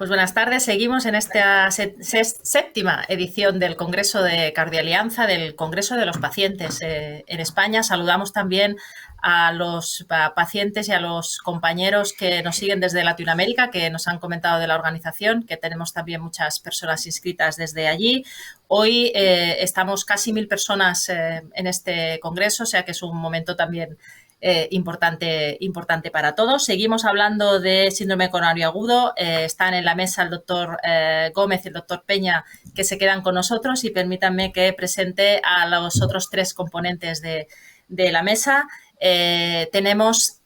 Pues buenas tardes, seguimos en esta séptima edición del Congreso de Cardioalianza, del Congreso de los Pacientes en España. Saludamos también a los pacientes y a los compañeros que nos siguen desde Latinoamérica, que nos han comentado de la organización, que tenemos también muchas personas inscritas desde allí. Hoy estamos casi 1000 personas en este congreso, o sea que es un momento también importante para todos. Seguimos hablando de síndrome coronario agudo. Están en la mesa el doctor Gómez y el doctor Peña, que se quedan con nosotros, y permítanme que presente a los otros tres componentes de la mesa. Tenemos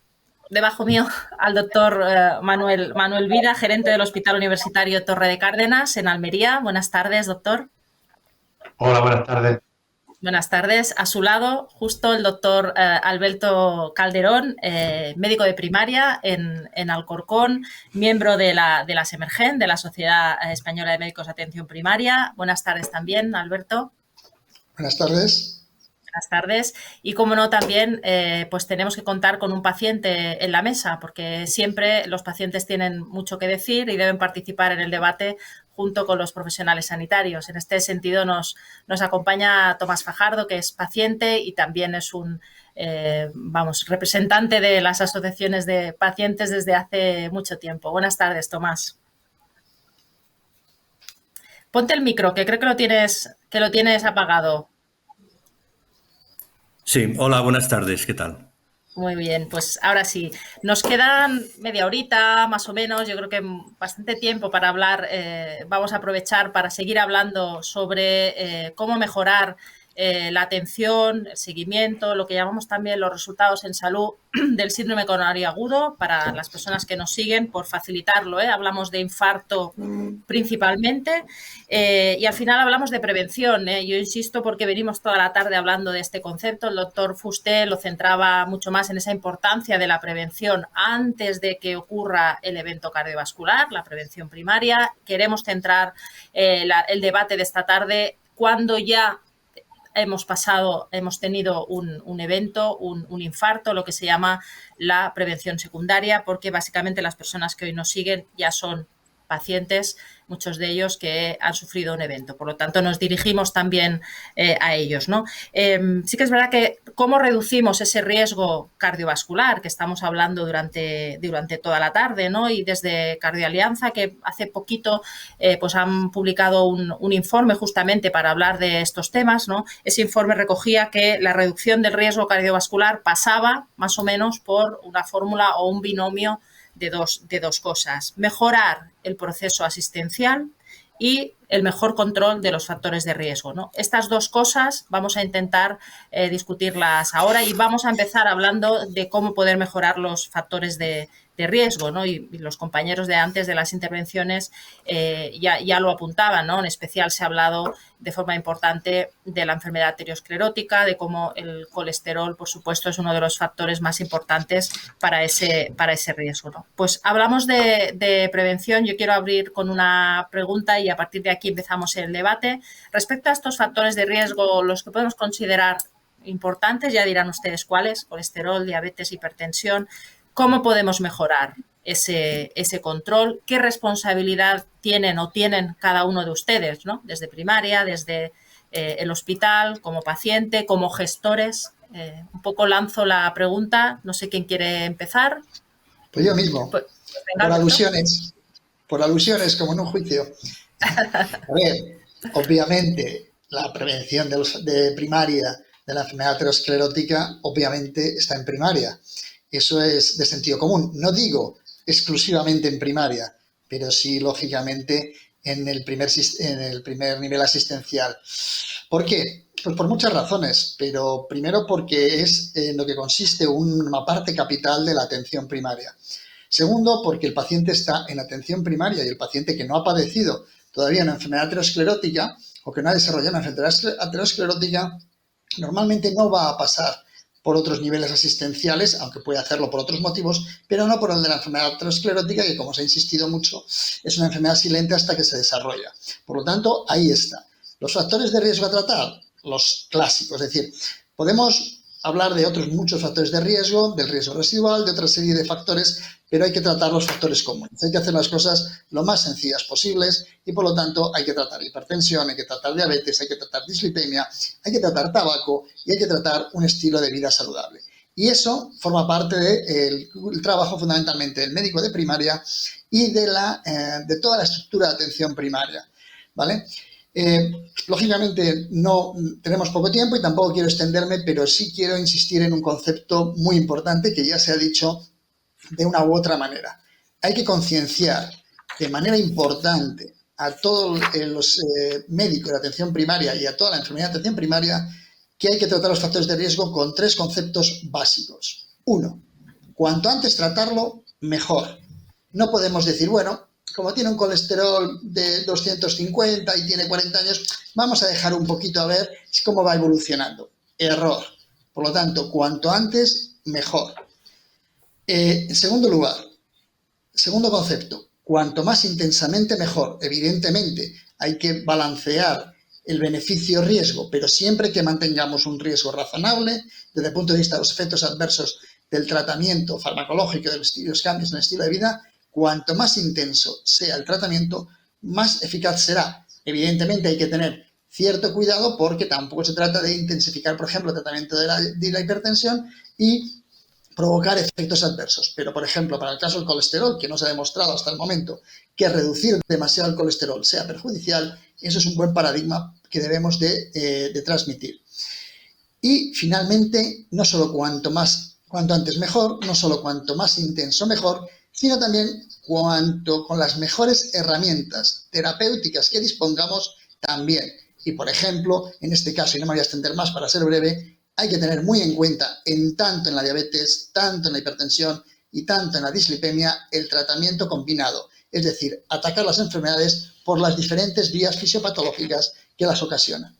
debajo mío al doctor Manuel Vida, gerente del Hospital Universitario Torre de Cárdenas en Almería. Buenas tardes, doctor. Hola, buenas tardes. Buenas tardes. A su lado, justo el doctor Alberto Calderón, médico de primaria en Alcorcón, miembro de la SEMERGEN, de la Sociedad Española de Médicos de Atención Primaria. Buenas tardes también, Alberto. Buenas tardes. Buenas tardes. Y como no, también pues tenemos que contar con un paciente en la mesa, porque siempre los pacientes tienen mucho que decir y deben participar en el debate junto con los profesionales sanitarios. En este sentido nos acompaña Tomás Fajardo, que es paciente y también es un representante de las asociaciones de pacientes desde hace mucho tiempo. Buenas tardes, Tomás. Ponte el micro, que creo que lo tienes apagado. Sí, hola, buenas tardes, ¿qué tal? Muy bien, pues ahora sí. Nos quedan media horita, más o menos, yo creo que bastante tiempo para hablar. Vamos a aprovechar para seguir hablando sobre cómo mejorar la atención, el seguimiento, lo que llamamos también los resultados en salud del síndrome coronario agudo para las personas que nos siguen, por facilitarlo. Hablamos de infarto principalmente y al final hablamos de prevención. Yo insisto porque venimos toda la tarde hablando de este concepto. El doctor Fuster lo centraba mucho más en esa importancia de la prevención antes de que ocurra el evento cardiovascular, la prevención primaria. Queremos centrar el debate de esta tarde cuando ya hemos tenido un evento, un infarto, lo que se llama la prevención secundaria, porque básicamente las personas que hoy nos siguen ya son pacientes, muchos de ellos que han sufrido un evento. Por lo tanto, nos dirigimos también a ellos, ¿no? Sí que es verdad que cómo reducimos ese riesgo cardiovascular que estamos hablando durante toda la tarde, ¿no? Y desde Cardioalianza, que hace poquito pues han publicado un informe justamente para hablar de estos temas, ¿no? Ese informe recogía que la reducción del riesgo cardiovascular pasaba más o menos por una fórmula o un binomio de dos cosas: mejorar el proceso asistencial y el mejor control de los factores de riesgo, ¿no? Estas dos cosas vamos a intentar discutirlas ahora y vamos a empezar hablando de cómo poder mejorar los factores de riesgo, ¿no? Y los compañeros de antes de las intervenciones ya lo apuntaban, ¿no? En especial se ha hablado de forma importante de la enfermedad arteriosclerótica, de cómo el colesterol, por supuesto, es uno de los factores más importantes para ese riesgo, ¿no? Pues hablamos de prevención. Yo quiero abrir con una pregunta y a partir de aquí empezamos el debate. Respecto a estos factores de riesgo, los que podemos considerar importantes, ya dirán ustedes cuáles: colesterol, diabetes, hipertensión. ¿Cómo podemos mejorar ese control? ¿Qué responsabilidad tienen cada uno de ustedes, ¿no? Desde primaria, desde el hospital, como paciente, como gestores? Un poco lanzo la pregunta. No sé quién quiere empezar. Pues yo mismo, pues venga, por alusiones, como en un juicio. A ver, obviamente, la prevención de primaria de la enfermedad aterosclerótica, obviamente, está en primaria. Eso es de sentido común. No digo exclusivamente en primaria, pero sí, lógicamente, en el primer nivel asistencial. ¿Por qué? Pues por muchas razones, pero primero porque es en lo que consiste una parte capital de la atención primaria. Segundo, porque el paciente está en atención primaria y el paciente que no ha padecido todavía una enfermedad aterosclerótica o que no ha desarrollado una enfermedad aterosclerótica, normalmente no va a pasar por otros niveles asistenciales, aunque puede hacerlo por otros motivos, pero no por el de la enfermedad aterosclerótica, que, como se ha insistido mucho, es una enfermedad silente hasta que se desarrolla. Por lo tanto, ahí está. Los factores de riesgo a tratar, los clásicos, es decir, podemos hablar de otros muchos factores de riesgo, del riesgo residual, de otra serie de factores, pero hay que tratar los factores comunes. Hay que hacer las cosas lo más sencillas posibles y, por lo tanto, hay que tratar hipertensión, hay que tratar diabetes, hay que tratar dislipemia, hay que tratar tabaco y hay que tratar un estilo de vida saludable. Y eso forma parte del trabajo fundamentalmente del médico de primaria y de toda la estructura de atención primaria, ¿vale? Lógicamente no tenemos poco tiempo y tampoco quiero extenderme, pero sí quiero insistir en un concepto muy importante que ya se ha dicho de una u otra manera. Hay que concienciar de manera importante a todos los médicos de atención primaria y a toda la enfermedad de atención primaria que hay que tratar los factores de riesgo con 3 conceptos básicos. 1. Cuanto antes tratarlo, mejor. No podemos decir, bueno, como tiene un colesterol de 250 y tiene 40 años, vamos a dejar un poquito a ver cómo va evolucionando. Error. Por lo tanto, cuanto antes, mejor. En segundo lugar, segundo concepto, cuanto más intensamente, mejor. Evidentemente, hay que balancear el beneficio-riesgo, pero siempre que mantengamos un riesgo razonable desde el punto de vista de los efectos adversos del tratamiento farmacológico, de los cambios en el estilo de vida. Cuanto más intenso sea el tratamiento, más eficaz será. Evidentemente hay que tener cierto cuidado porque tampoco se trata de intensificar, por ejemplo, el tratamiento de la hipertensión y provocar efectos adversos. Pero, por ejemplo, para el caso del colesterol, que no se ha demostrado hasta el momento que reducir demasiado el colesterol sea perjudicial, eso es un buen paradigma que debemos de transmitir. Y, finalmente, no solo cuanto antes mejor, no solo cuanto más intenso mejor, sino también con las mejores herramientas terapéuticas que dispongamos también. Y, por ejemplo, en este caso, y no me voy a extender más para ser breve, hay que tener muy en cuenta, tanto en la diabetes, tanto en la hipertensión y tanto en la dislipemia, el tratamiento combinado. Es decir, atacar las enfermedades por las diferentes vías fisiopatológicas que las ocasionan.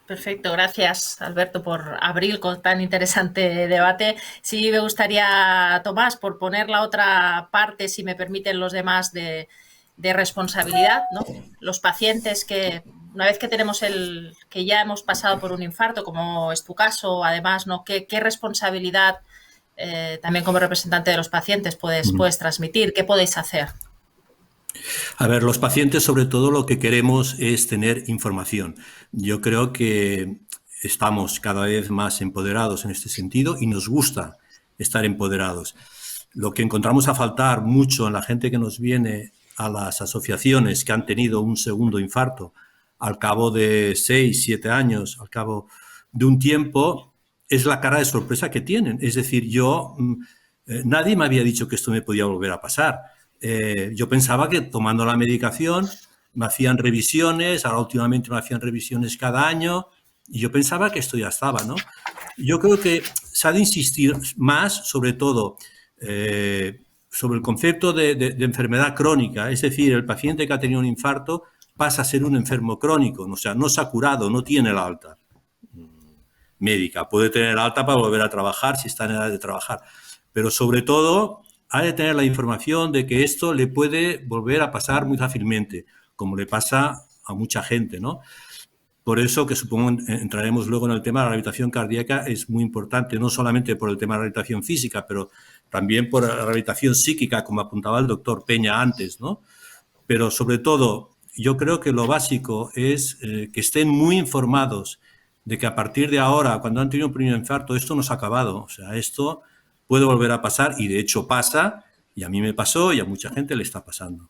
Perfecto, gracias Alberto por abrir con tan interesante debate. Sí, me gustaría, Tomás, por poner la otra parte, si me permiten los demás, de responsabilidad, ¿no? Los pacientes que, una vez que tenemos que ya hemos pasado por un infarto, como es tu caso, además, ¿no? ¿Qué responsabilidad también como representante de los pacientes puedes transmitir? ¿Qué podéis hacer? A ver, los pacientes sobre todo lo que queremos es tener información. Yo creo que estamos cada vez más empoderados en este sentido y nos gusta estar empoderados. Lo que encontramos a faltar mucho en la gente que nos viene a las asociaciones que han tenido un segundo infarto al cabo de 6, 7 años, al cabo de un tiempo, es la cara de sorpresa que tienen. Es decir, nadie me había dicho que esto me podía volver a pasar. Yo pensaba que tomando la medicación me hacían revisiones, ahora últimamente me hacían revisiones cada año y yo pensaba que esto ya estaba, ¿no? Yo creo que se ha de insistir más, sobre todo, sobre el concepto de enfermedad crónica, es decir, el paciente que ha tenido un infarto pasa a ser un enfermo crónico, o sea, no se ha curado, no tiene la alta médica, puede tener la alta para volver a trabajar si está en edad de trabajar, pero sobre todo ha de tener la información de que esto le puede volver a pasar muy fácilmente, como le pasa a mucha gente, ¿no? Por eso, que supongo entraremos luego en el tema de la rehabilitación cardíaca, es muy importante, no solamente por el tema de la rehabilitación física, pero también por la rehabilitación psíquica, como apuntaba el doctor Peña antes, ¿no? Pero sobre todo, yo creo que lo básico es que estén muy informados de que a partir de ahora, cuando han tenido un primer infarto, esto no se ha acabado. O sea, esto puede volver a pasar y de hecho pasa, y a mí me pasó y a mucha gente le está pasando.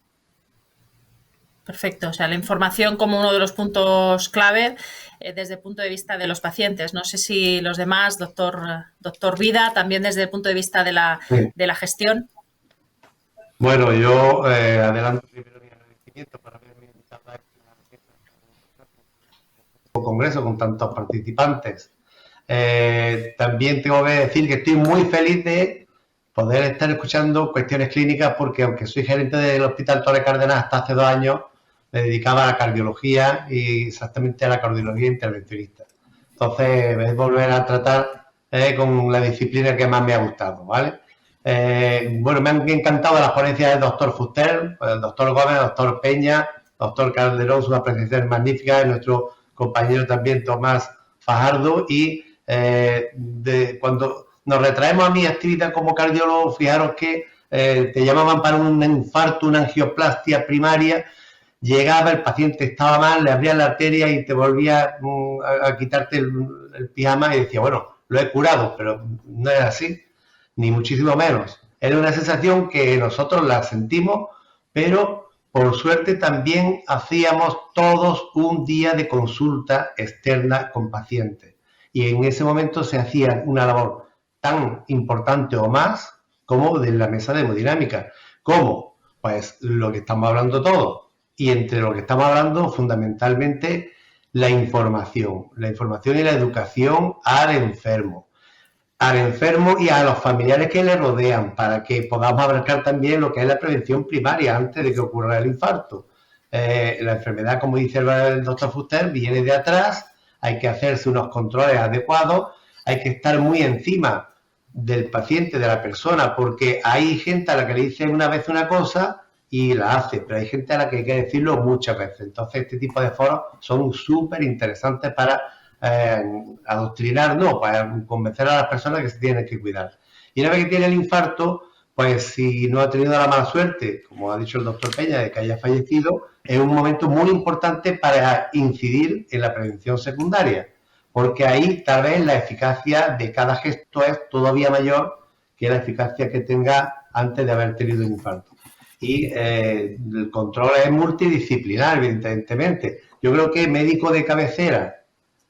Perfecto, o sea, la información como uno de los puntos clave desde el punto de vista de los pacientes. No sé si los demás, doctor Vida, también desde el punto de vista de la gestión. Bueno, yo adelanto primero mi agradecimiento por haberme invitado a este congreso con tantos participantes. También tengo que decir que estoy muy feliz de poder estar escuchando cuestiones clínicas porque aunque soy gerente del Hospital Torre Cárdenas hasta hace 2 años, me dedicaba a la cardiología y exactamente a la cardiología intervencionista. Entonces, es volver a tratar con la disciplina que más me ha gustado, ¿vale? Bueno, me han encantado las ponencias del doctor Fuster, el doctor Gómez, el doctor Peña, el doctor Calderón, sus apreciaciones magníficas, y nuestro compañero también Tomás Fajardo, y Cuando nos retraemos a mi actividad como cardiólogo, fijaros que te llamaban para un infarto, una angioplastia primaria, llegaba, el paciente estaba mal, le abrían la arteria y te volvía a quitarte el pijama y decía, bueno, lo he curado, pero no es así, ni muchísimo menos. Era una sensación que nosotros la sentimos, pero por suerte también hacíamos todos un día de consulta externa con pacientes. Y en ese momento se hacía una labor tan importante o más como de la mesa de hemodinámica. ¿Cómo? Pues lo que estamos hablando todos. Y entre lo que estamos hablando, fundamentalmente, la información y la educación al enfermo y a los familiares que le rodean, para que podamos abarcar también lo que es la prevención primaria antes de que ocurra el infarto. La enfermedad, como dice el doctor Fuster, viene de atrás, hay que hacerse unos controles adecuados, hay que estar muy encima del paciente, de la persona, porque hay gente a la que le dicen una vez una cosa y la hace, pero hay gente a la que hay que decirlo muchas veces. Entonces, este tipo de foros son súper interesantes para adoctrinar, no, para convencer a las personas que se tienen que cuidar. Y una vez que tiene el infarto, pues si no ha tenido la mala suerte, como ha dicho el doctor Peña, de que haya fallecido, es un momento muy importante para incidir en la prevención secundaria, porque ahí tal vez la eficacia de cada gesto es todavía mayor que la eficacia que tenga antes de haber tenido un infarto. Y el control es multidisciplinar, evidentemente. Yo creo que médico de cabecera,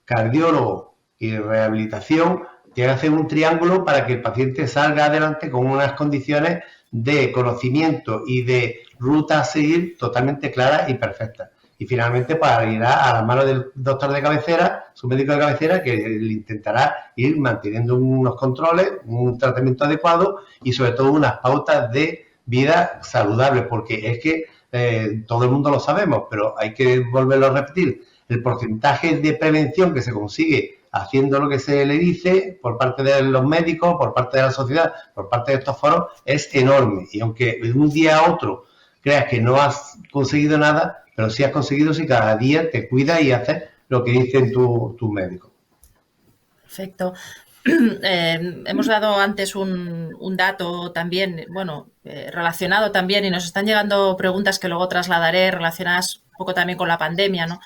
cardiólogo y rehabilitación tiene que hacer un triángulo para que el paciente salga adelante con unas condiciones de conocimiento y de ruta a seguir totalmente claras y perfectas. Y finalmente, pues irá a las manos del doctor de cabecera, su médico de cabecera, que le intentará ir manteniendo unos controles, un tratamiento adecuado y sobre todo unas pautas de vida saludable, porque es que todo el mundo lo sabemos, pero hay que volverlo a repetir. El porcentaje de prevención que se consigue haciendo lo que se le dice por parte de los médicos, por parte de la sociedad, por parte de estos foros, es enorme. Y aunque de un día a otro creas que no has conseguido nada, pero sí has conseguido si cada día te cuidas y haces lo que dicen tus médicos. Perfecto. Hemos dado antes un dato también, bueno, relacionado también, y nos están llegando preguntas que luego trasladaré relacionadas un poco también con la pandemia, ¿no?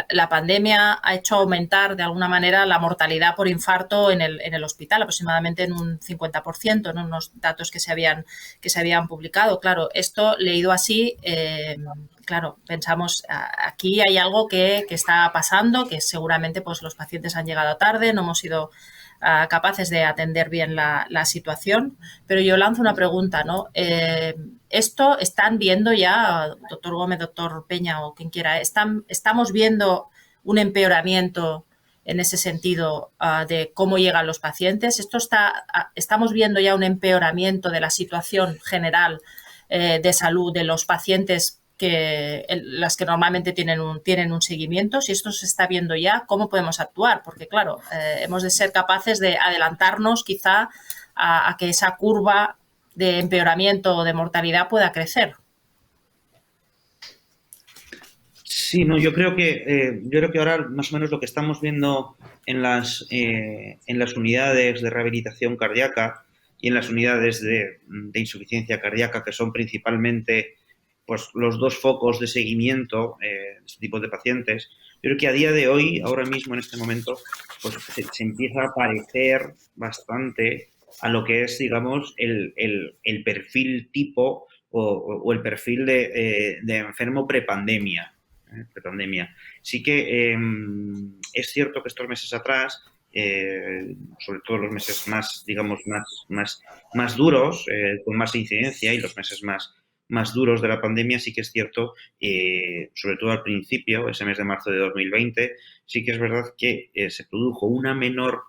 La pandemia ha hecho aumentar de alguna manera la mortalidad por infarto en el hospital, aproximadamente en un 50%, ¿no? Unos datos que se habían publicado. Claro, esto leído así, claro, pensamos, aquí hay algo que está pasando, que seguramente pues los pacientes han llegado tarde, no hemos sido capaces de atender bien la situación, pero yo lanzo una pregunta, ¿no? Esto están viendo ya, doctor Gómez, doctor Peña o quien quiera, estamos viendo un empeoramiento en ese sentido de cómo llegan los pacientes. Estamos viendo ya un empeoramiento de la situación general de salud de los pacientes las que normalmente tienen un seguimiento. Si esto se está viendo ya, ¿cómo podemos actuar? Porque, claro, hemos de ser capaces de adelantarnos quizá a que esa curva de empeoramiento o de mortalidad pueda crecer. Sí, no, yo creo que ahora más o menos lo que estamos viendo en las unidades de rehabilitación cardíaca y en las unidades de insuficiencia cardíaca, que son principalmente pues los dos focos de seguimiento de este tipo de pacientes, yo creo que a día de hoy, ahora mismo en este momento, pues se empieza a parecer bastante a lo que es, digamos, el perfil tipo o el perfil de enfermo prepandemia. Sí que es cierto que estos meses atrás, sobre todo los meses más, digamos, más duros, con más incidencia y los meses más duros de la pandemia, sí que es cierto, sobre todo al principio, ese mes de marzo de 2020, sí que es verdad que se produjo una menor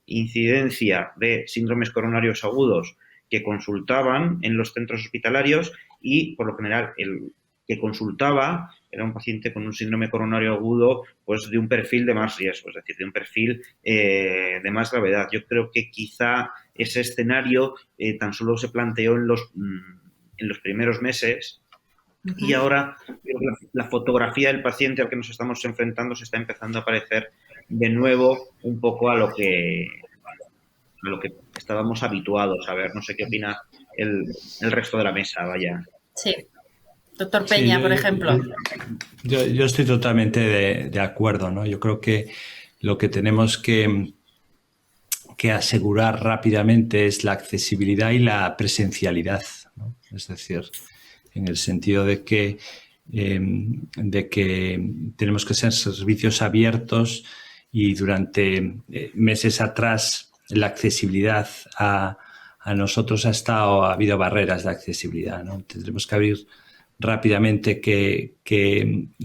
incidencia de síndromes coronarios agudos que consultaban en los centros hospitalarios y, por lo general, el que consultaba era un paciente con un síndrome coronario agudo, pues de un perfil de más riesgo, es decir, de un perfil de más gravedad. Yo creo que quizá ese escenario tan solo se planteó en los primeros meses y ahora la fotografía del paciente al que nos estamos enfrentando se está empezando a parecer de nuevo un poco a lo que estábamos habituados a ver. No sé qué opina el resto de la mesa, vaya. Sí. Doctor Peña, Sí, por ejemplo. Yo estoy totalmente de acuerdo, ¿no? Yo creo que lo que tenemos que asegurar rápidamente es la accesibilidad y la presencialidad, ¿no? Es decir, en el sentido de que tenemos que ser servicios abiertos y durante meses atrás la accesibilidad a nosotros ha habido barreras de accesibilidad, ¿no? Tendremos que abrir rápidamente que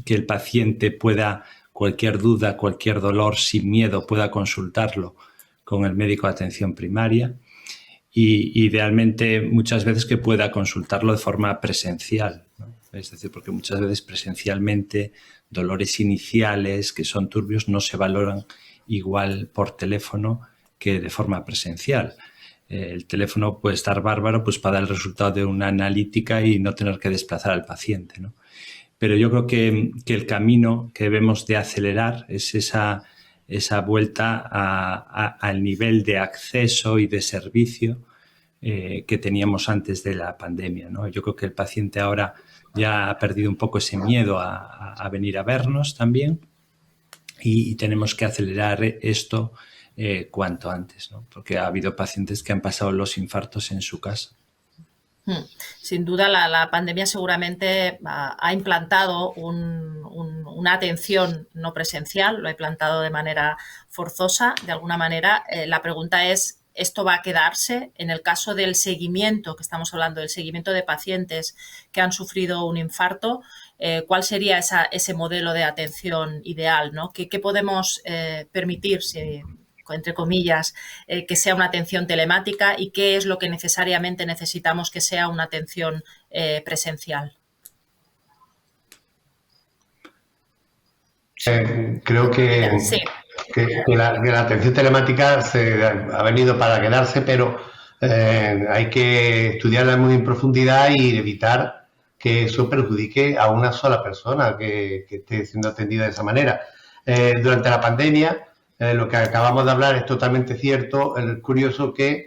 el paciente pueda, cualquier duda, cualquier dolor, sin miedo, pueda consultarlo con el médico de atención primaria y idealmente muchas veces que pueda consultarlo de forma presencial, ¿no? Es decir, porque muchas veces presencialmente dolores iniciales que son turbios no se valoran igual por teléfono que de forma presencial. El teléfono puede estar bárbaro pues para dar el resultado de una analítica y no tener que desplazar al paciente, ¿no? Pero yo creo que el camino que debemos de acelerar es esa vuelta al nivel de acceso y de servicio que teníamos antes de la pandemia, ¿no? Yo creo que el paciente ahora ya ha perdido un poco ese miedo a venir a vernos también y tenemos que acelerar esto cuanto antes, ¿no? Porque ha habido pacientes que han pasado los infartos en su casa. Sin duda, la pandemia seguramente ha implantado una atención no presencial, lo ha implantado de manera forzosa, de alguna manera. La pregunta es, ¿esto va a quedarse? En el caso del seguimiento, que estamos hablando del seguimiento de pacientes que han sufrido un infarto, ¿cuál sería ese modelo de atención ideal, ¿no? ¿Qué podemos permitir, entre comillas, que sea una atención telemática y qué es lo que necesariamente necesitamos que sea una atención presencial? Creo que, Sí. que la atención telemática ha venido para quedarse, pero hay que estudiarla muy en profundidad y evitar que eso perjudique a una sola persona que esté siendo atendida de esa manera. Durante la pandemia, lo que acabamos de hablar es totalmente cierto. Es curioso que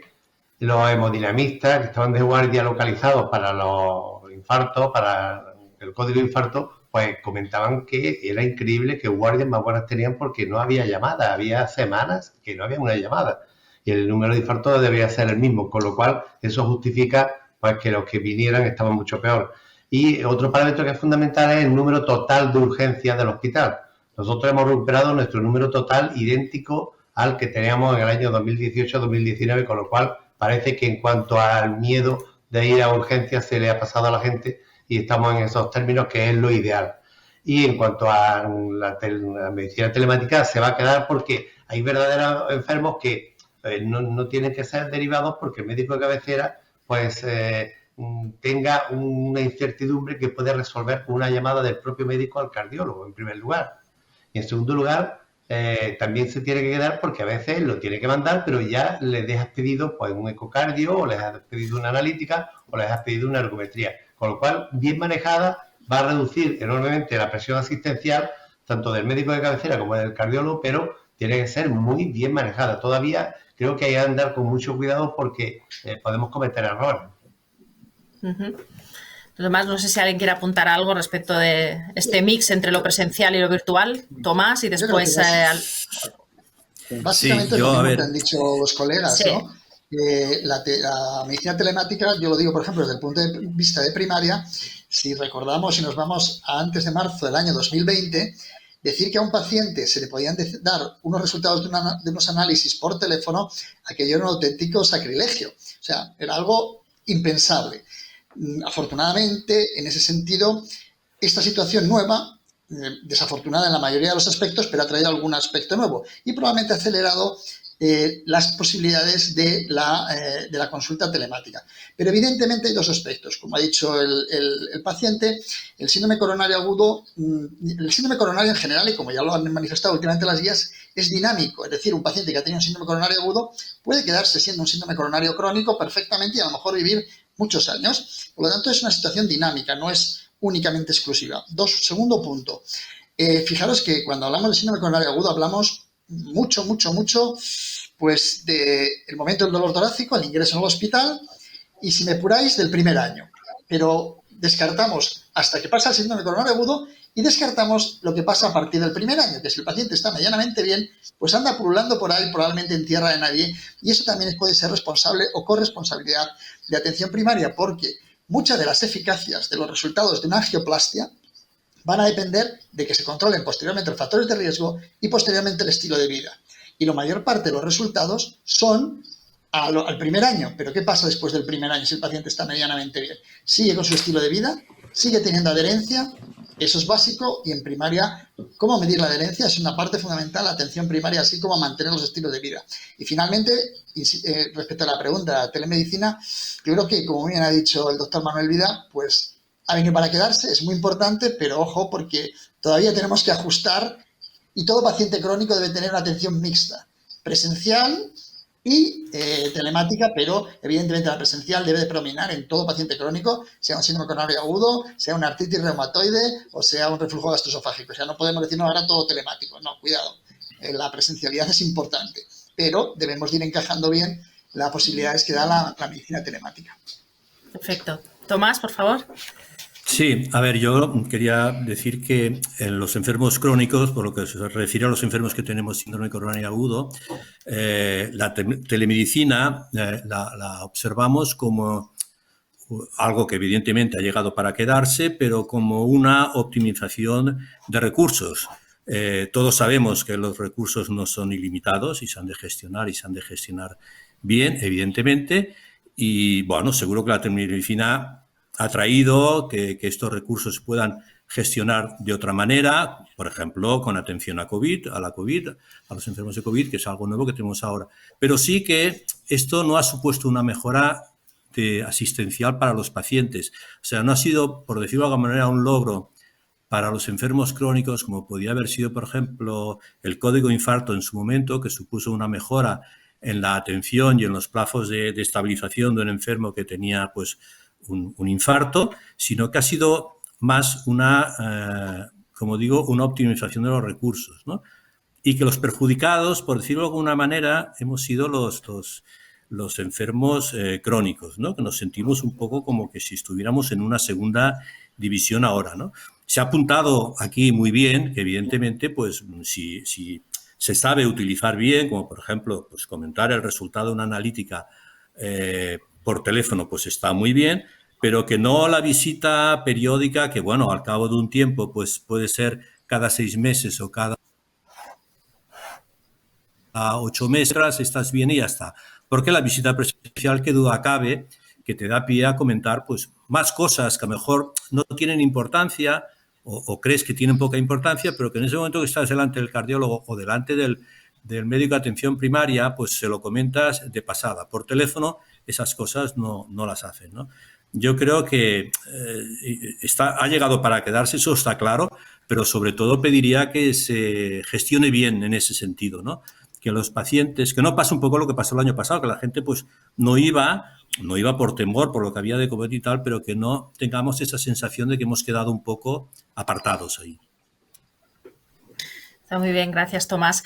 los hemodinamistas que estaban de guardia localizados para los infartos, para el código de infarto, pues comentaban que era increíble que guardias más buenas tenían porque no había llamadas. Había semanas que no había una llamada y el número de infartos debía ser el mismo, con lo cual eso justifica pues que los que vinieran estaban mucho peor. Y otro parámetro que es fundamental es el número total de urgencias del hospital. Nosotros hemos recuperado nuestro número total idéntico al que teníamos en el año 2018-2019, con lo cual parece que en cuanto al miedo de ir a urgencias se le ha pasado a la gente y estamos en esos términos que es lo ideal. Y en cuanto a la medicina telemática se va a quedar porque hay verdaderos enfermos que no tienen que ser derivados porque el médico de cabecera pues tenga una incertidumbre que puede resolver con una llamada del propio médico al cardiólogo en primer lugar. Y en segundo lugar, también se tiene que quedar porque a veces lo tiene que mandar, pero ya le dejas pedido pues un ecocardio o le has pedido una analítica o le has pedido una ergometría. Con lo cual, bien manejada, va a reducir enormemente la presión asistencial tanto del médico de cabecera como del cardiólogo, pero tiene que ser muy bien manejada. Todavía creo que hay que andar con mucho cuidado porque podemos cometer errores. Además, no sé si alguien quiere apuntar algo respecto de este mix entre lo presencial y lo virtual. Tomás, y después... Básicamente sí, lo mismo que han dicho los colegas, sí, ¿no? La medicina telemática, yo lo digo, por ejemplo, desde el punto de vista de primaria, si recordamos y nos vamos a antes de marzo del año 2020, decir que a un paciente se le podían dar unos resultados de unos análisis por teléfono, aquello era un auténtico sacrilegio. O sea, era algo impensable. Afortunadamente, en ese sentido, esta situación nueva, desafortunada en la mayoría de los aspectos, pero ha traído algún aspecto nuevo y probablemente ha acelerado las posibilidades de la consulta telemática. Pero evidentemente hay dos aspectos. Como ha dicho el paciente, el síndrome coronario agudo, el síndrome coronario en general, y como ya lo han manifestado últimamente las guías, es dinámico. Es decir, un paciente que ha tenido un síndrome coronario agudo puede quedarse siendo un síndrome coronario crónico perfectamente y a lo mejor vivir muchos años. Por lo tanto, es una situación dinámica, no es únicamente exclusiva. Segundo punto. Fijaros que cuando hablamos de síndrome coronario agudo hablamos mucho, pues del momento del dolor torácico, el ingreso en el hospital, y si me apuráis, del primer año. Pero descartamos hasta que pasa el síndrome coronario agudo y descartamos lo que pasa a partir del primer año, que si el paciente está medianamente bien, pues anda pululando por ahí, probablemente en tierra de nadie, y eso también puede ser responsable o corresponsabilidad de atención primaria, porque muchas de las eficacias de los resultados de una angioplastia van a depender de que se controlen posteriormente los factores de riesgo y posteriormente el estilo de vida. Y la mayor parte de los resultados son al primer año. Pero ¿qué pasa después del primer año si el paciente está medianamente bien? Sigue con su estilo de vida, sigue teniendo adherencia, eso es básico, y en primaria, ¿cómo medir la adherencia? Es una parte fundamental de la atención primaria, así como mantener los estilos de vida. Y finalmente, respecto a la pregunta de la telemedicina, yo creo que, como bien ha dicho el doctor Manuel Vida, pues ha venido para quedarse, es muy importante, pero ojo, porque todavía tenemos que ajustar, y todo paciente crónico debe tener una atención mixta, presencial y telemática, pero evidentemente la presencial debe de predominar en todo paciente crónico, sea un síndrome coronario agudo, sea una artritis reumatoide o sea un reflujo gastroesofágico. O sea, no podemos decir, no, ahora todo telemático. No, cuidado. La presencialidad es importante, pero debemos de ir encajando bien las posibilidades que da la medicina telemática. Perfecto. Tomás, por favor. Sí, a ver, yo quería decir que en los enfermos crónicos, por lo que se refiere a los enfermos que tenemos síndrome coronario agudo, la telemedicina la observamos como algo que evidentemente ha llegado para quedarse, pero como una optimización de recursos. Todos sabemos que los recursos no son ilimitados y se han de gestionar bien, evidentemente, y bueno, seguro que la telemedicina ha traído que estos recursos se puedan gestionar de otra manera, por ejemplo, con atención a los enfermos de COVID, que es algo nuevo que tenemos ahora. Pero sí que esto no ha supuesto una mejora asistencial para los pacientes. O sea, no ha sido, por decirlo de alguna manera, un logro para los enfermos crónicos, como podía haber sido, por ejemplo, el código infarto en su momento, que supuso una mejora en la atención y en los plazos de estabilización de un enfermo que tenía, pues, un infarto, sino que ha sido más como digo, una optimización de los recursos, ¿no? Y que los perjudicados, por decirlo de alguna manera, hemos sido los enfermos crónicos, ¿no? Que nos sentimos un poco como que si estuviéramos en una segunda división ahora, ¿no? Se ha apuntado aquí muy bien que, evidentemente, pues si se sabe utilizar bien, como por ejemplo, pues comentar el resultado de una analítica por teléfono, pues está muy bien, pero que no la visita periódica, que bueno, al cabo de un tiempo, pues puede ser cada 6 meses o cada 8 meses, estás bien y ya está. Porque la visita presencial, que duda cabe, que te da pie a comentar pues más cosas que a lo mejor no tienen importancia o crees que tienen poca importancia, pero que en ese momento que estás delante del cardiólogo o delante del médico de atención primaria, pues se lo comentas de pasada. Por teléfono esas cosas no las hacen, ¿no? Yo creo que ha llegado para quedarse, eso está claro, pero sobre todo pediría que se gestione bien en ese sentido, ¿no? Que los pacientes, que no pase un poco lo que pasó el año pasado, que la gente pues no iba por temor, por lo que había de COVID y tal, pero que no tengamos esa sensación de que hemos quedado un poco apartados ahí. Está muy bien, gracias, Tomás.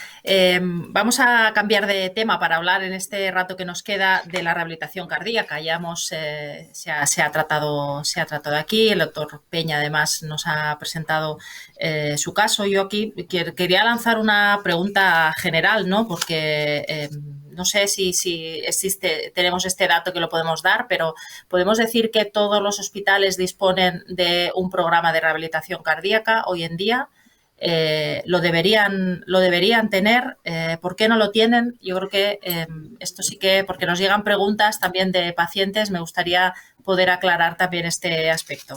Vamos a cambiar de tema para hablar en este rato que nos queda de la rehabilitación cardíaca. Ya se ha tratado aquí. El doctor Peña, además, nos ha presentado su caso. Yo aquí quería lanzar una pregunta general, ¿no? Porque no sé si tenemos este dato que lo podemos dar, pero podemos decir que todos los hospitales disponen de un programa de rehabilitación cardíaca hoy en día. Lo deberían tener. ¿Por qué no lo tienen? Yo creo que esto sí que, porque nos llegan preguntas también de pacientes, me gustaría poder aclarar también este aspecto.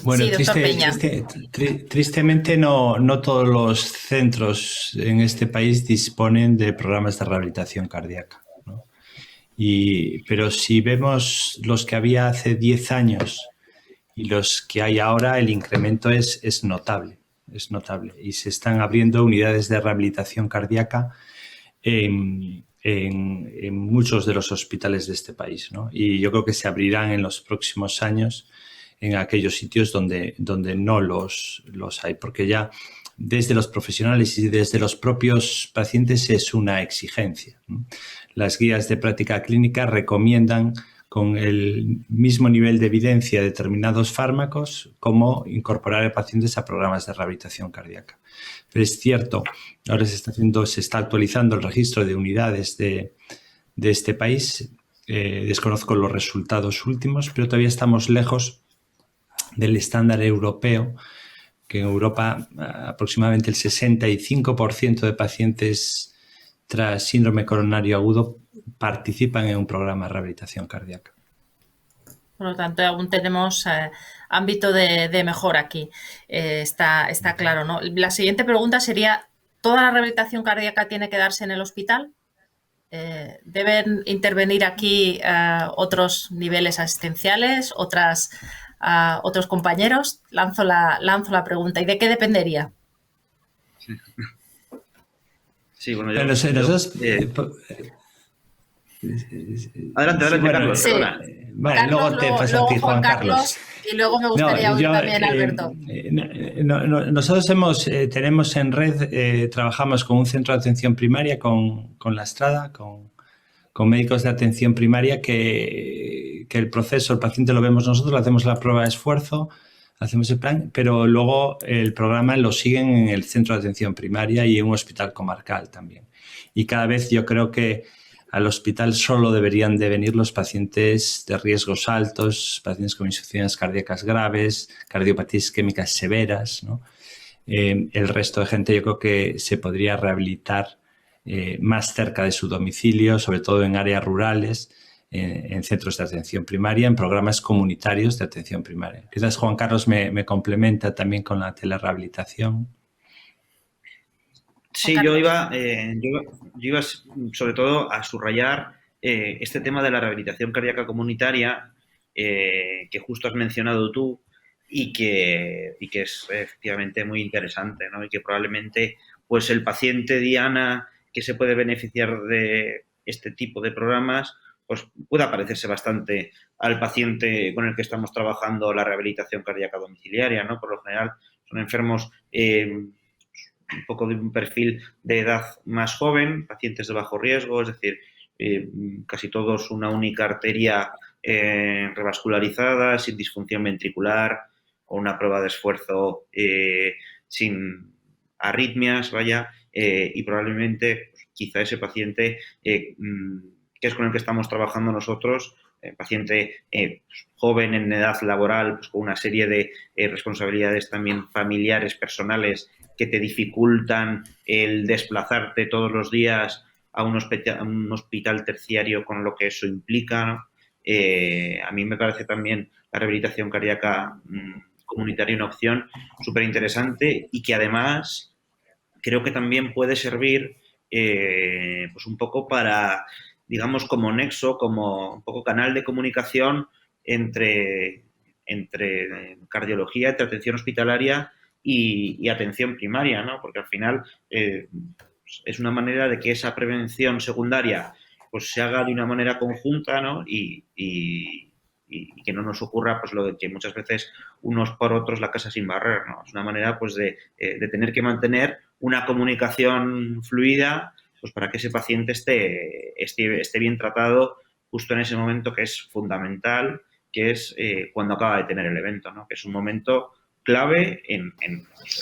Bueno, sí, doctor Peña. Tristemente no todos los centros en este país disponen de programas de rehabilitación cardíaca, ¿no? Pero si vemos los que había hace 10 años y los que hay ahora, el incremento es notable, y se están abriendo unidades de rehabilitación cardíaca en muchos de los hospitales de este país, ¿no? Y yo creo que se abrirán en los próximos años en aquellos sitios donde no los hay, porque ya desde los profesionales y desde los propios pacientes es una exigencia, ¿no? Las guías de práctica clínica recomiendan con el mismo nivel de evidencia determinados fármacos cómo incorporar a pacientes a programas de rehabilitación cardíaca. Pero es cierto, ahora se está actualizando el registro de unidades de este país. Desconozco los resultados últimos, pero todavía estamos lejos del estándar europeo, que en Europa aproximadamente el 65% de pacientes tras síndrome coronario agudo participan en un programa de rehabilitación cardíaca. Por lo tanto, aún tenemos ámbito de mejora aquí. Está claro, ¿no? La siguiente pregunta sería, ¿toda la rehabilitación cardíaca tiene que darse en el hospital? ¿Deben intervenir aquí otros niveles asistenciales, otros compañeros? Lanzo la pregunta. ¿Y de qué dependería? Sí, bueno, nosotros... Adelante, sí, bueno, Carlos. Sí. Vale, Carlos, luego te paso a ti, Juan Carlos. Y luego me gustaría oír también a Alberto. Nosotros tenemos en red, trabajamos con un centro de atención primaria, con La Estrada, con médicos de atención primaria, que el proceso, el paciente lo vemos nosotros, le hacemos la prueba de esfuerzo, hacemos el plan, pero luego el programa lo siguen en el centro de atención primaria y en un hospital comarcal también. Y cada vez yo creo que al hospital solo deberían de venir los pacientes de riesgos altos, pacientes con insuficiencias cardíacas graves, cardiopatías isquémicas severas, ¿no? El resto de gente yo creo que se podría rehabilitar más cerca de su domicilio, sobre todo en áreas rurales, en centros de atención primaria, en programas comunitarios de atención primaria. Quizás Juan Carlos me complementa también con la telerehabilitación. Sí, yo iba sobre todo a subrayar este tema de la rehabilitación cardíaca comunitaria que justo has mencionado tú y que es efectivamente muy interesante, ¿no? Y que probablemente pues el paciente diana que se puede beneficiar de este tipo de programas pues pueda parecerse bastante al paciente con el que estamos trabajando la rehabilitación cardíaca domiciliaria, ¿no? Por lo general son enfermos un poco de un perfil de edad más joven, pacientes de bajo riesgo, es decir, casi todos una única arteria revascularizada, sin disfunción ventricular, o una prueba de esfuerzo sin arritmias, y probablemente pues, quizá ese paciente que es con el que estamos trabajando nosotros, paciente joven en edad laboral, pues con una serie de responsabilidades también familiares, personales, que te dificultan el desplazarte todos los días a un hospital terciario con lo que eso implica, ¿no? A mí me parece también la rehabilitación cardíaca comunitaria una opción súper interesante y que además creo que también puede servir pues un poco para, digamos, como nexo, como un poco canal de comunicación entre cardiología, entre atención hospitalaria y atención primaria, ¿no? Porque al final es una manera de que esa prevención secundaria pues se haga de una manera conjunta, ¿no? Y que no nos ocurra pues lo de que muchas veces unos por otros la casa sin barrer, ¿no? Es una manera pues de tener que mantener una comunicación fluida pues para que ese paciente esté bien tratado justo en ese momento que es fundamental, que es cuando acaba de tener el evento, ¿no? Que es un momento clave en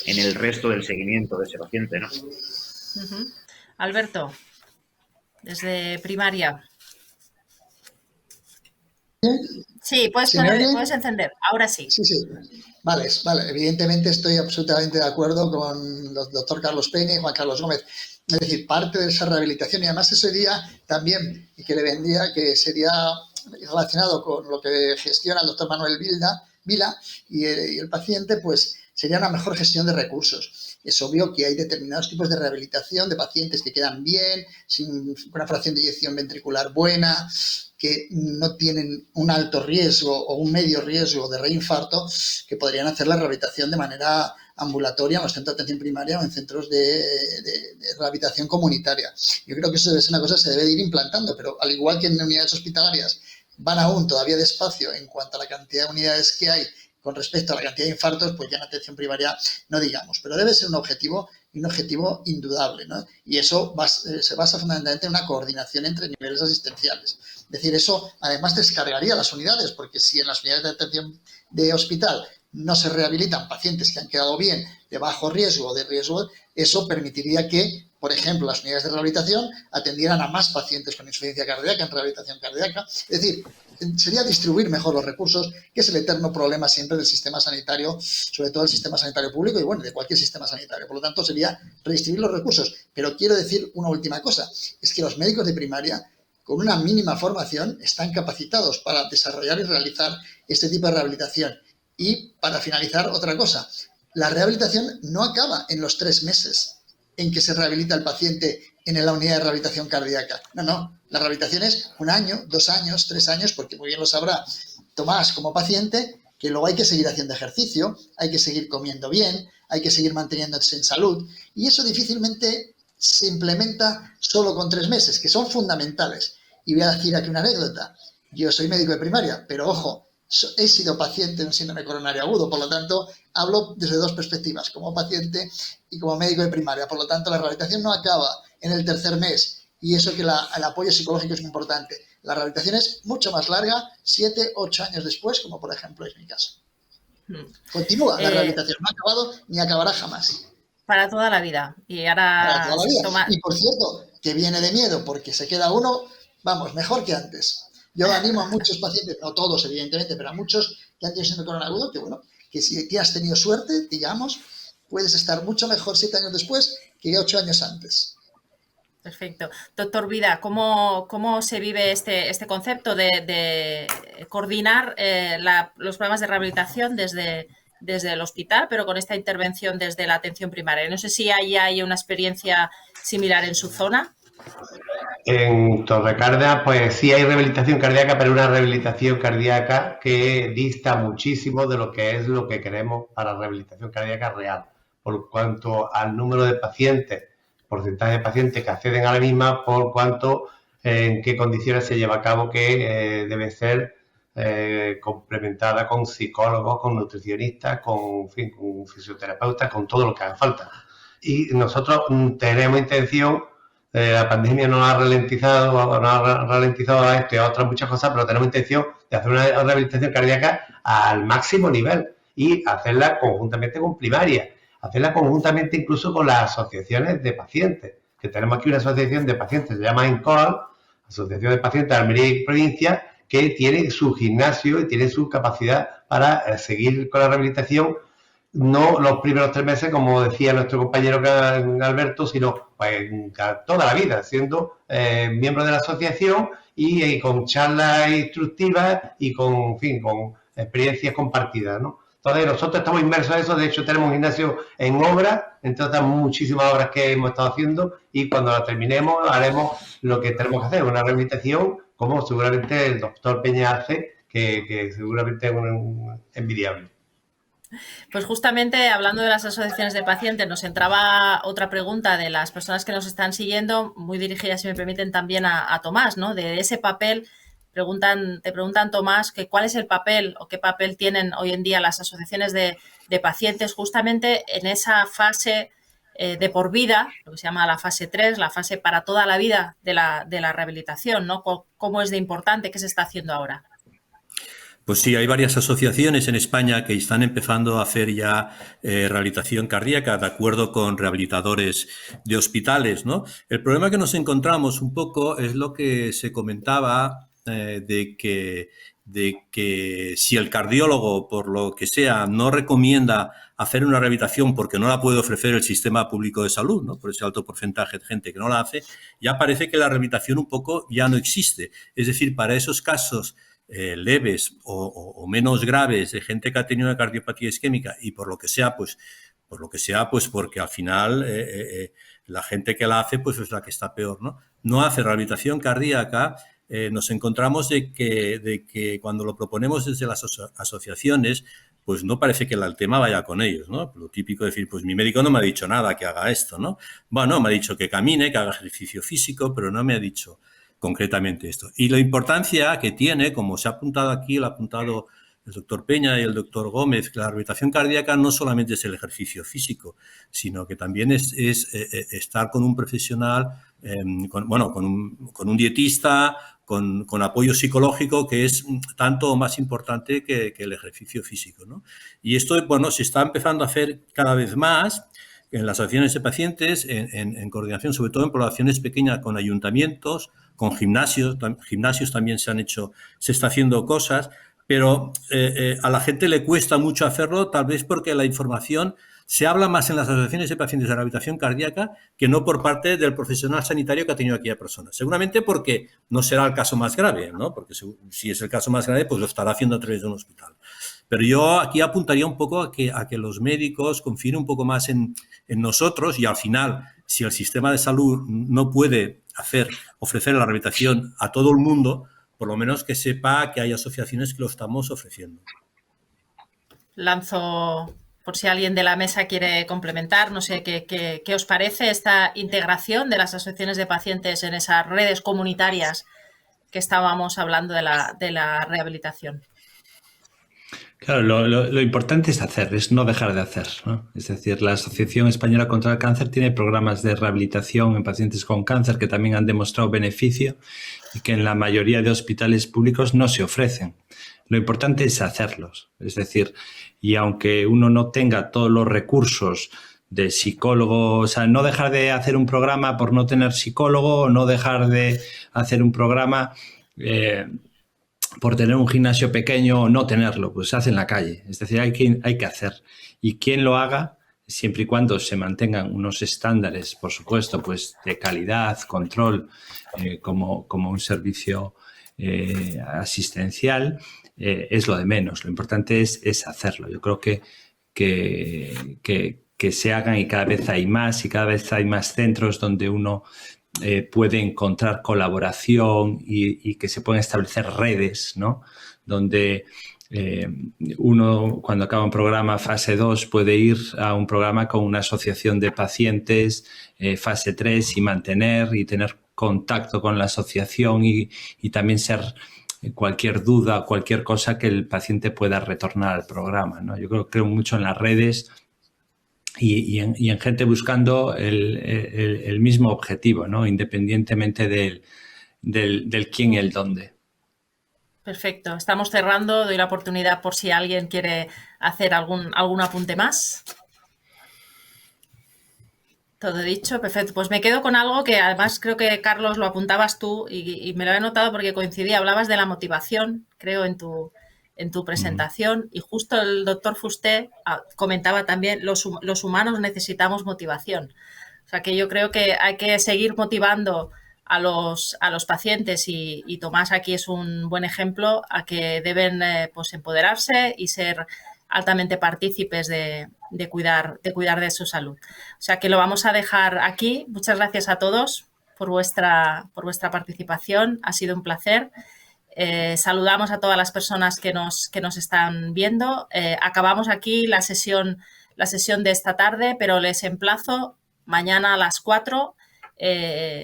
el resto del seguimiento de ese paciente, ¿no? Uh-huh. Alberto, desde primaria. Sí, puedes encender. Ahora sí. Sí. Vale. Evidentemente estoy absolutamente de acuerdo con el doctor Carlos Peña y Juan Carlos Gómez. Es decir, parte de esa rehabilitación y además ese día también, y que le vendría, que sería relacionado con lo que gestiona el doctor Manuel Vila y el paciente, pues sería una mejor gestión de recursos. Es obvio que hay determinados tipos de rehabilitación de pacientes que quedan bien, sin una fracción de eyección ventricular buena, que no tienen un alto riesgo o un medio riesgo de reinfarto, que podrían hacer la rehabilitación de manera ambulatoria en los centros de atención primaria o en centros de rehabilitación comunitaria. Yo creo que eso es una cosa que se debe de ir implantando, pero al igual que en unidades hospitalarias van aún todavía despacio en cuanto a la cantidad de unidades que hay Con respecto a la cantidad de infartos, pues ya en atención primaria no digamos, pero debe ser un objetivo y un objetivo indudable, ¿no? Y eso se basa fundamentalmente en una coordinación entre niveles asistenciales. Es decir, eso además descargaría las unidades, porque si en las unidades de atención de hospital no se rehabilitan pacientes que han quedado bien, de bajo riesgo o de riesgo, eso permitiría que, por ejemplo, las unidades de rehabilitación atendieran a más pacientes con insuficiencia cardíaca en rehabilitación cardíaca. Es decir, sería distribuir mejor los recursos, que es el eterno problema siempre del sistema sanitario, sobre todo el sistema sanitario público y, bueno, de cualquier sistema sanitario. Por lo tanto, sería redistribuir los recursos. Pero quiero decir una última cosa, es que los médicos de primaria, con una mínima formación, están capacitados para desarrollar y realizar este tipo de rehabilitación. Y, para finalizar, otra cosa, la rehabilitación no acaba en los 3 meses en que se rehabilita el paciente en la unidad de rehabilitación cardíaca. No. La rehabilitación es 1 año, 2 años, 3 años, porque muy bien lo sabrá Tomás como paciente, que luego hay que seguir haciendo ejercicio, hay que seguir comiendo bien, hay que seguir manteniéndose en salud. Y eso difícilmente se implementa solo con 3 meses, que son fundamentales. Y voy a decir aquí una anécdota. Yo soy médico de primaria, pero ojo, he sido paciente de un síndrome coronario agudo, por lo tanto, hablo desde 2 perspectivas, como paciente y como médico de primaria. Por lo tanto, la rehabilitación no acaba en el 3er mes, y eso que el apoyo psicológico es muy importante. La rehabilitación es mucho más larga, 7, 8 años después, como por ejemplo es mi caso. Continúa la rehabilitación, no ha acabado ni acabará jamás. Para toda la vida. Y ahora... Para toda la vida. Y por cierto, que viene de miedo, porque se queda uno, vamos, mejor que antes. Yo animo a muchos pacientes, no todos evidentemente, pero a muchos que han tenido síndrome coronario agudo, que bueno, que si has tenido suerte, digamos, puedes estar mucho mejor 7 años después que 8 años antes. Perfecto. Doctor Vida, ¿cómo se vive este concepto de coordinar los programas de rehabilitación desde el hospital, pero con esta intervención desde la atención primaria? No sé si hay una experiencia similar en su zona. En Torrecárdenas, pues sí hay rehabilitación cardíaca, pero una rehabilitación cardíaca que dista muchísimo de lo que queremos para rehabilitación cardíaca real, por cuanto al número de pacientes, porcentaje de pacientes que acceden a la misma, por cuanto en qué condiciones se lleva a cabo, que debe ser complementada con psicólogos, con nutricionistas, con fisioterapeutas, con todo lo que haga falta. Y nosotros tenemos intención, la pandemia nos ha ralentizado a esto y a otras muchas cosas, pero tenemos intención de hacer una rehabilitación cardíaca al máximo nivel y hacerla conjuntamente con primaria, hacerla conjuntamente incluso con las asociaciones de pacientes, que tenemos aquí una asociación de pacientes, se llama ENCOAL, Asociación de Pacientes de Almería y Provincia, que tiene su gimnasio y tiene su capacidad para seguir con la rehabilitación, no los primeros 3 meses, como decía nuestro compañero Alberto, sino pues, toda la vida, siendo miembro de la asociación y con charlas instructivas y con experiencias compartidas, ¿no? Entonces, nosotros estamos inmersos en eso. De hecho, tenemos un gimnasio en obra, entre otras muchísimas obras que hemos estado haciendo, y cuando la terminemos haremos lo que tenemos que hacer, una rehabilitación, como seguramente el doctor Peña hace, que seguramente es envidiable. Pues justamente hablando de las asociaciones de pacientes, nos entraba otra pregunta de las personas que nos están siguiendo, muy dirigida, si me permiten, también a Tomás, ¿no? De ese papel, te preguntan, Tomás, que cuál es el papel o qué papel tienen hoy en día las asociaciones de pacientes justamente en esa fase de por vida, lo que se llama la fase 3, la fase para toda la vida de la rehabilitación, ¿no? ¿Cómo es de importante? ¿Qué se está haciendo ahora? Pues sí, hay varias asociaciones en España que están empezando a hacer ya rehabilitación cardíaca de acuerdo con rehabilitadores de hospitales, ¿no? El problema que nos encontramos un poco es lo que se comentaba de que si el cardiólogo, por lo que sea, no recomienda hacer una rehabilitación porque no la puede ofrecer el sistema público de salud, ¿no? Por ese alto porcentaje de gente que no la hace, ya parece que la rehabilitación un poco ya no existe. Es decir, para esos casos leves o menos graves de gente que ha tenido una cardiopatía isquémica y por lo que sea, pues porque al final la gente que la hace pues es la que está peor, ¿no? No hace rehabilitación cardíaca. Nos encontramos de que cuando lo proponemos desde las asociaciones, pues no parece que el tema vaya con ellos, ¿no? Lo típico de decir, pues mi médico no me ha dicho nada que haga esto, ¿no? Bueno, me ha dicho que camine, que haga ejercicio físico, pero no me ha dicho concretamente esto. Y la importancia que tiene, como se ha apuntado aquí, lo ha apuntado el doctor Peña y el doctor Gómez, que la rehabilitación cardíaca no solamente es el ejercicio físico, sino que también es estar con un profesional, con un dietista, con apoyo psicológico, que es tanto o más importante que el ejercicio físico, ¿no? Y esto, bueno, se está empezando a hacer cada vez más en las asociaciones de pacientes, en coordinación, sobre todo en poblaciones pequeñas, con ayuntamientos, con gimnasios también se está haciendo cosas, pero a la gente le cuesta mucho hacerlo, tal vez porque la información se habla más en las asociaciones de pacientes de rehabilitación cardíaca que no por parte del profesional sanitario que ha tenido aquella persona. Seguramente porque no será el caso más grave, ¿no? Porque si es el caso más grave, pues lo estará haciendo a través de un hospital. Pero yo aquí apuntaría un poco a que los médicos confíen un poco más en nosotros, y al final, si el sistema de salud no puede ofrecer la rehabilitación a todo el mundo, por lo menos que sepa que hay asociaciones que lo estamos ofreciendo. Lanzo, por si alguien de la mesa quiere complementar, no sé qué os parece esta integración de las asociaciones de pacientes en esas redes comunitarias que estábamos hablando de la rehabilitación. Claro, lo importante es hacer, es no dejar de hacer, ¿no? Es decir, la Asociación Española contra el Cáncer tiene programas de rehabilitación en pacientes con cáncer que también han demostrado beneficio y que en la mayoría de hospitales públicos no se ofrecen. Lo importante es hacerlos, es decir, y aunque uno no tenga todos los recursos de psicólogo, o sea, no dejar de hacer un programa por no tener psicólogo, o no dejar de hacer un programa por tener un gimnasio pequeño o no tenerlo, pues se hace en la calle. Es decir, hay que hacer. Y quien lo haga, siempre y cuando se mantengan unos estándares, por supuesto, pues de calidad, control, como un servicio asistencial, es lo de menos. Lo importante es hacerlo. Yo creo que se hagan, y cada vez hay más, y cada vez hay más centros donde uno puede encontrar colaboración y que se pueden establecer redes, ¿no? Donde uno, cuando acaba un programa fase 2, puede ir a un programa con una asociación de pacientes fase 3 y mantener y tener contacto con la asociación y también ser cualquier duda, cualquier cosa que el paciente pueda retornar al programa, ¿no? Yo creo mucho en las redes y en gente buscando el mismo objetivo, ¿no? Independientemente del quién y el dónde. Perfecto. Estamos cerrando. Doy la oportunidad por si alguien quiere hacer algún apunte más. Todo dicho, perfecto. Pues me quedo con algo que además creo que, Carlos, lo apuntabas tú y me lo he notado porque coincidía. Hablabas de la motivación, creo, en tu presentación, y justo el doctor Fusté comentaba también los humanos necesitamos motivación. O sea que yo creo que hay que seguir motivando a los pacientes y Tomás aquí es un buen ejemplo a que deben pues empoderarse y ser altamente partícipes de cuidar de su salud. O sea que lo vamos a dejar aquí. Muchas gracias a todos por vuestra participación. Ha sido un placer. Saludamos a todas las personas que nos están viendo. Acabamos aquí la sesión de esta tarde, pero les emplazo mañana a las 4.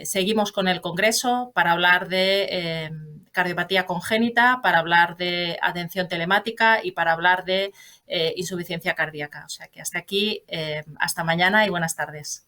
Seguimos con el congreso para hablar de cardiopatía congénita, para hablar de atención telemática y para hablar de insuficiencia cardíaca. O sea que hasta aquí, hasta mañana y buenas tardes.